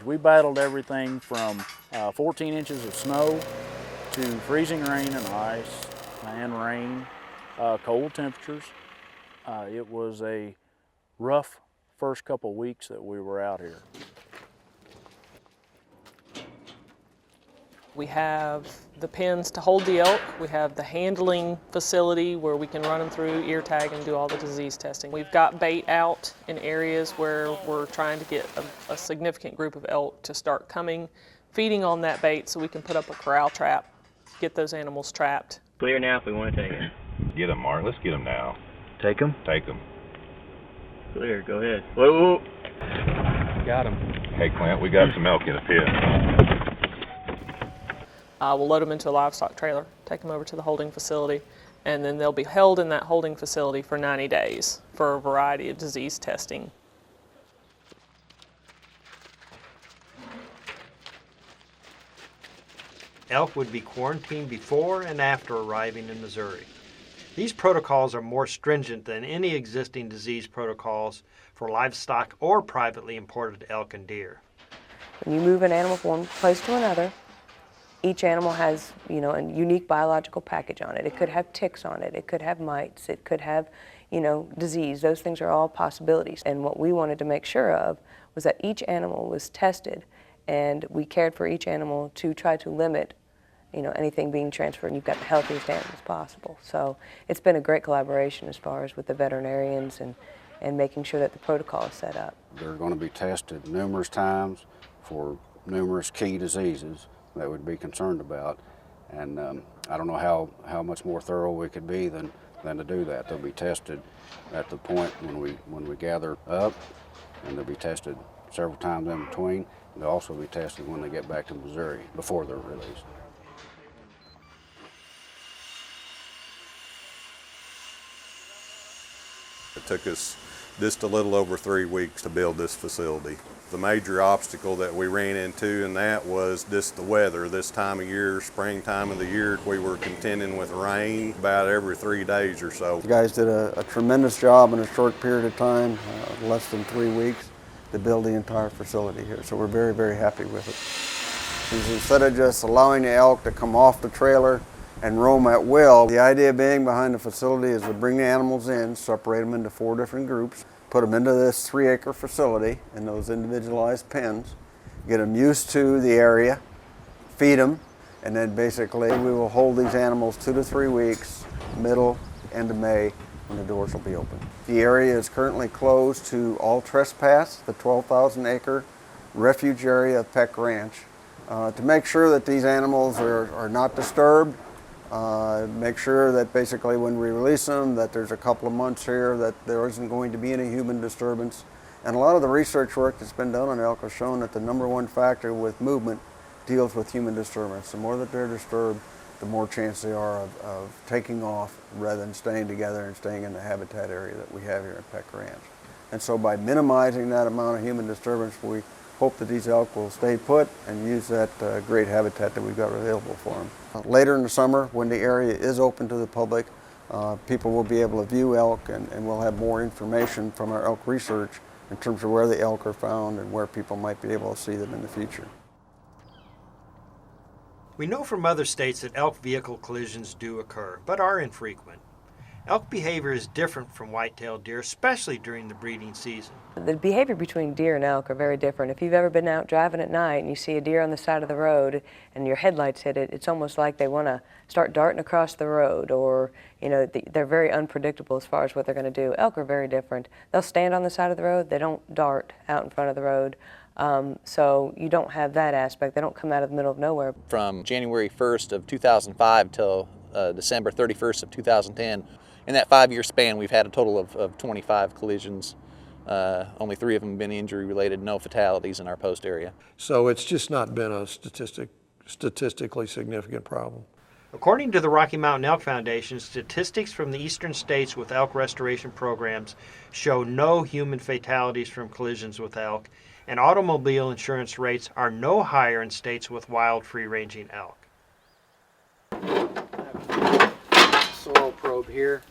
We battled everything from 14 inches of snow to freezing rain and ice and rain, cold temperatures. It was a rough first couple weeks that we were out here. We have the pens to hold the elk. We have the handling facility where we can run them through ear tag and do all the disease testing. We've got bait out in areas where we're trying to get a significant group of elk to start coming, feeding on that bait so we can put up a corral trap, get those animals trapped. Clear now if we want to take it. Get them, Mark. Let's get them now. Take them? Take them. Clear, go ahead. Whoa, whoa. Got them. Hey, Clint, we got some elk in the pit. We'll load them into a livestock trailer, take them over to the holding facility, and then they'll be held in that holding facility for 90 days for a variety of disease testing. Elk would be quarantined before and after arriving in Missouri. These protocols are more stringent than any existing disease protocols for livestock or privately imported elk and deer. When you move an animal from one place to another, each animal has, a unique biological package on it. It could have ticks on it. It could have mites. It could have, disease. Those things are all possibilities. And what we wanted to make sure of was that each animal was tested, and we cared for each animal to try to limit, anything being transferred. And you've got the healthiest animals possible. So it's been a great collaboration as far as with the veterinarians and making sure that the protocol is set up. They're going to be tested numerous times for numerous key diseases that we'd be concerned about, and I don't know how much more thorough we could be than to do that. They'll be tested at the point when we gather up, and they'll be tested several times in between. They'll also be tested when they get back to Missouri before they're released. It took us just a little over 3 weeks to build this facility. The major obstacle that we ran into in that was just the weather. This time of year, springtime of the year, we were contending with rain about every 3 days or so. The guys did a tremendous job in a short period of time, less than 3 weeks, to build the entire facility here. So we're very, very happy with it. Because instead of just allowing the elk to come off the trailer and roam at will, the idea being behind the facility is to bring the animals in, separate them into 4 different groups, put them into this 3-acre facility in those individualized pens, get them used to the area, feed them, and then basically we will hold these animals 2 to 3 weeks, end of May, when the doors will be open. The area is currently closed to all trespass, the 12,000-acre refuge area of Peck Ranch, to make sure that these animals are not disturbed. Make sure that basically when we release them that there's a couple of months here that there isn't going to be any human disturbance. And a lot of the research work that's been done on elk has shown that the #1 factor with movement deals with human disturbance. The more that they're disturbed, the more chance they are of taking off rather than staying together and staying in the habitat area that we have here at Peck Ranch. And so by minimizing that amount of human disturbance, we hope that these elk will stay put and use that great habitat that we've got available for them. Later in the summer, when the area is open to the public, people will be able to view elk, and we'll have more information from our elk research in terms of where the elk are found and where people might be able to see them in the future. We know from other states that elk vehicle collisions do occur, but are infrequent. Elk behavior is different from white-tailed deer, especially during the breeding season. The behavior between deer and elk are very different. If you've ever been out driving at night and you see a deer on the side of the road and your headlights hit it, it's almost like they want to start darting across the road, or they're very unpredictable as far as what they're going to do. Elk are very different. They'll stand on the side of the road. They don't dart out in front of the road. So you don't have that aspect. They don't come out of the middle of nowhere. From January 1st of 2005 till December 31st of 2010, in that 5-year span, we've had a total of 25 collisions. Only 3 of them have been injury related, no fatalities in our post area. So it's just not been a statistically significant problem. According to the Rocky Mountain Elk Foundation, statistics from the eastern states with elk restoration programs show no human fatalities from collisions with elk, and automobile insurance rates are no higher in states with wild free-ranging elk. Soil probe here.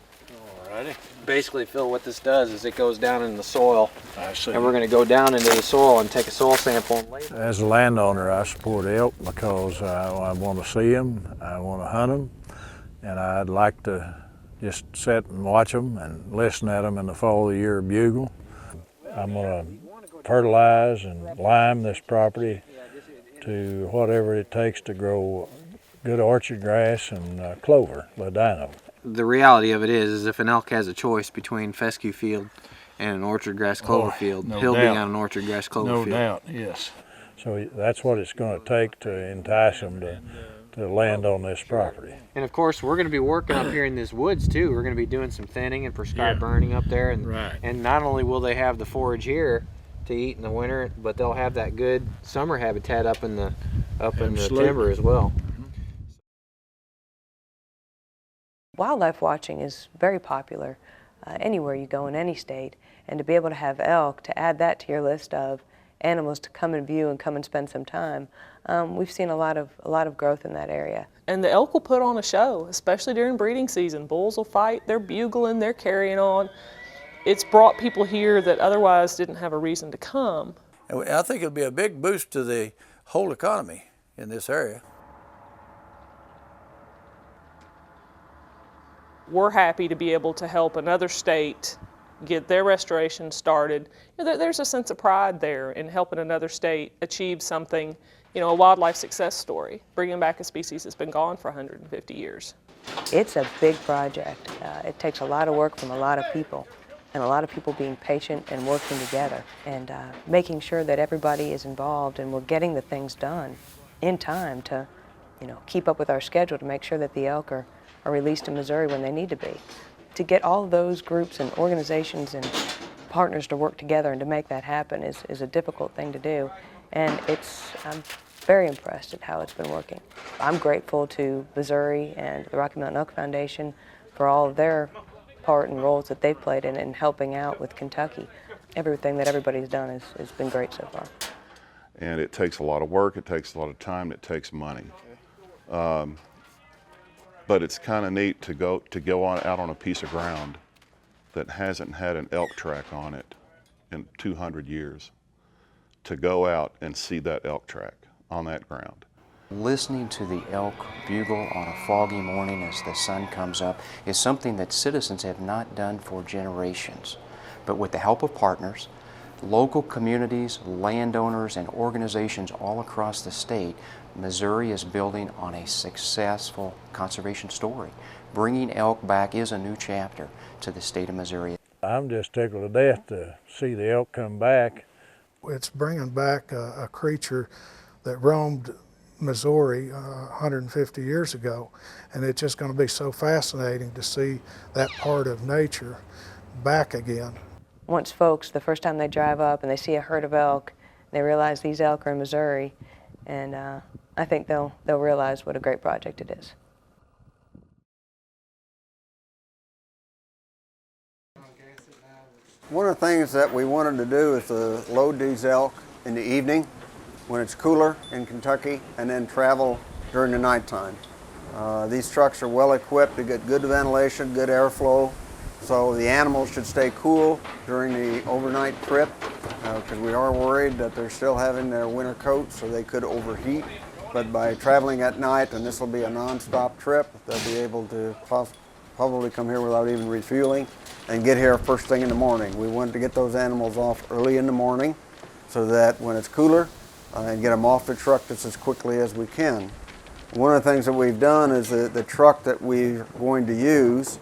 All Ready? Basically, Phil, what this does is it goes down in the soil, I see. and we're going to go down into the soil and take a soil sample and label it. As a landowner, I support elk because I want to see them, I want to hunt them, and I'd like to just sit and watch them and listen at them in the fall of the year bugle. I'm going to fertilize and lime this property to whatever it takes to grow good orchard grass and clover, ladino. The reality of it is if an elk has a choice between fescue field and an orchard grass clover field, he'll be on an orchard grass clover field. No doubt, yes. So that's what it's going to take to entice them to land on this property. And of course, we're going to be working up here in this woods too. We're going to be doing some thinning and prescribed burning up there. And, and not only will they have the forage here to eat in the winter, but they'll have that good summer habitat up in the timber as well. Wildlife watching is very popular anywhere you go in any state, and to be able to have elk, to add that to your list of animals to come and view and come and spend some time, we've seen a lot of growth in that area. And the elk will put on a show, especially during breeding season. Bulls will fight, they're bugling, they're carrying on. It's brought people here that otherwise didn't have a reason to come. And I think it'll be a big boost to the whole economy in this area. We're happy to be able to help another state get their restoration started. There's a sense of pride there in helping another state achieve something, a wildlife success story, bringing back a species that's been gone for 150 years. It's a big project. It takes a lot of work from a lot of people, and a lot of people being patient and working together, and making sure that everybody is involved and we're getting the things done in time to, keep up with our schedule to make sure that the elk are released in Missouri when they need to be. To get all of those groups and organizations and partners to work together and to make that happen is a difficult thing to do. And I'm very impressed at how it's been working. I'm grateful to Missouri and the Rocky Mountain Elk Foundation for all of their part and roles that they've played in helping out with Kentucky. Everything that everybody's done has been great so far. And it takes a lot of work, it takes a lot of time, it takes money. But it's kind of neat to go out on a piece of ground that hasn't had an elk track on it in 200 years. To go out and see that elk track on that ground. Listening to the elk bugle on a foggy morning as the sun comes up is something that citizens have not done for generations. But with the help of partners, local communities, landowners, and organizations all across the state, Missouri is building on a successful conservation story. Bringing elk back is a new chapter to the state of Missouri. I'm just tickled to death to see the elk come back. It's bringing back a creature that roamed Missouri 150 years ago, and it's just going to be so fascinating to see that part of nature back again. Once folks, the first time they drive up and they see a herd of elk, they realize these elk are in Missouri, and I think they'll realize what a great project it is. One of the things that we wanted to do is to load these elk in the evening when it's cooler in Kentucky, and then travel during the nighttime. These trucks are well equipped to get good ventilation, good airflow, so the animals should stay cool during the overnight trip, because we are worried that they're still having their winter coats, so they could overheat. But by traveling at night, and this will be a non-stop trip, they'll be able to probably come here without even refueling and get here first thing in the morning. We wanted to get those animals off early in the morning so that when it's cooler, and get them off the truck just as quickly as we can. One of the things that we've done is the truck that we're going to use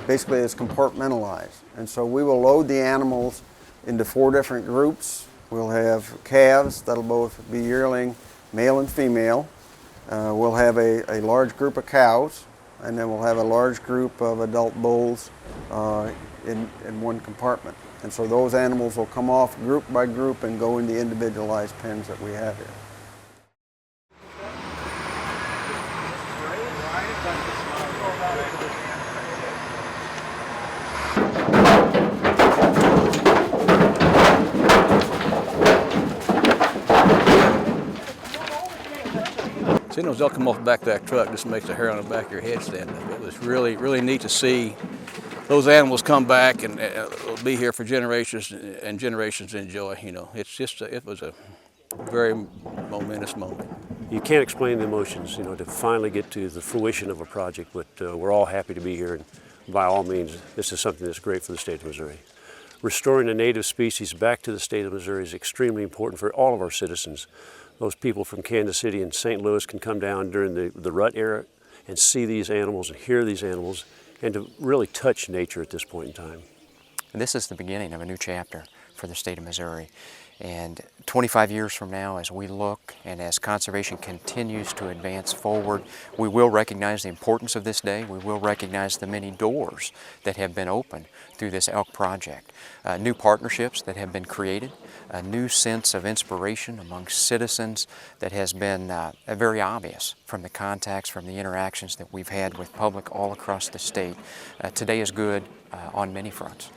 basically is compartmentalized. And so we will load the animals into 4 different groups. We'll have calves that'll both be yearling, male and female. We'll have a large group of cows, and then we'll have a large group of adult bulls in one compartment. And so those animals will come off group by group and go in the individualized pens that we have here. seeing those elk come off the back of that truck just makes the hair on the back of your head stand up. It was really, really neat to see those animals come back and be here for generations and generations to enjoy. You know, it's just, it was a very momentous moment. You can't explain the emotions, you know, to finally get to the fruition of a project, but we're all happy to be here, and by all means, this is something that's great for the state of Missouri. Restoring a native species back to the state of Missouri is extremely important for all of our citizens. Those people from Kansas City and St. Louis can come down during the rut era and see these animals and hear these animals and to really touch nature at this point in time. And this is the beginning of a new chapter for the state of Missouri. And 25 years from now, as we look and as conservation continues to advance forward, we will recognize the importance of this day. We will recognize the many doors that have been opened through this elk project. New partnerships that have been created, a new sense of inspiration among citizens that has been very obvious from the contacts, from the interactions that we've had with public all across the state. Today is good on many fronts.